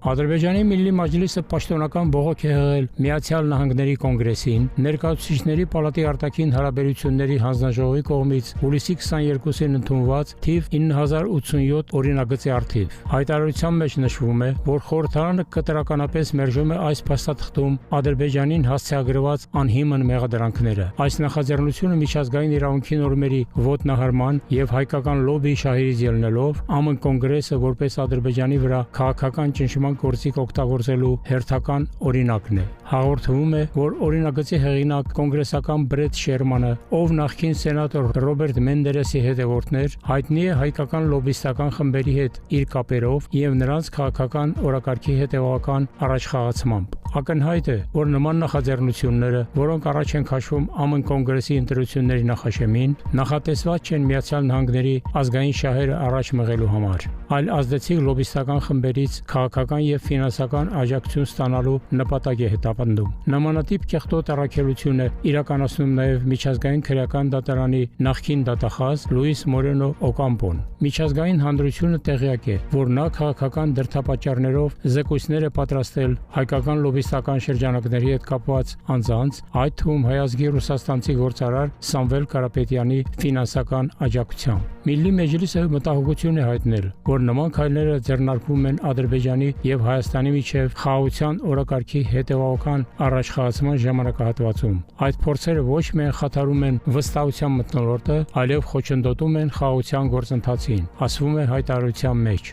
Ադրբեջանի Միլլի Մաջլիսը պաշտոնական բողոք է հղել Միացյալ Նահանգների կոնգրեսին, Ներկայացուցիչների պալատի արտաքին հարաբերությունների հանձնաժողովի կողմից հուլիսի 22-ին ընդունված թիվ 9087 օրինագծի առթիվ։ Հայտարարության մեջ նշվում է, որ խորհրդարանը կտրականապես մերժում է այս փաստաթղթում Ադրբեջանին հասցեագրված անհիմն մեղադրանքները։ Այս նախաձեռնությունը միջազգային իրավունքի նորմերի ոտնահարման եւ հայկական լոբբիի շահերից ելնելով ԱՄՆ կոնգրեսը որպես Ադրբեջանի վրա քաղաքական ճնշման գործիք օգտագործելու հերթական օրինակն է։ Հաղորդվում է, որ օրինագծի հեղինակ կոնգրեսական Բրեդ Շերմանը, ով նախկին սենատոր Ռոբերտ Մենդերեսի հետևորդներ, հայտնի է հայկական լոբբիստական խմբերի հետ իր կապերով եւ նրանց քաղաքական օրակարգի հետևողական առաջխաղացմամբ։ Ակնհայտ է, որ նման նախաձեռնությունները, որոնք առաջ են քաշվում ԱՄՆ կոնգրեսի ընտրությունների նախաշեմին, նախատեսված չեն Միացյալ Նահանգների ազգային շահերը առաջ մղելու համար, այլ ազդեցիկ լոբբիստական խմբերից քաղաքական եւ ֆինանսական աջակցություն ստանալու նպատակ է հետապնդում։ Նմանատիպ կեղտոտ առաքելություն է իրականացնում նաեւ Միջազգային քրեական դատարանի նախկին դատախազ Լուիս Մորենո Օկամպոն։ Միջազգային հանրությունը տեղյակ է, որ նա քաղաքական դրդապատճառներով զեկույցներ է պատրաստել հայկական լոբբիստական շրջանակների հետ կապված անձանց, այդ թվում հայազգի ռուսաստանցի գործարար Սամվել Կարապետյանի ֆինանսական աջակցությամբ։ Միլլի Մեջլիսը մտահոգություն է հայտնել, որ նման քայլերը ձեռնարկվում են Ադրբեջանի եւ Հայաստանի միջև խաղաղության օրակարգի հետևողական առաջխաղացման ժամանակահատվածում։ Այդ փորձերը ոչ միայն խաթարում են վստահության մթնոլորտը, այլև խոչընդոտում են խաղաղության գործընթացին, ասվում է հայտարարության մեջ։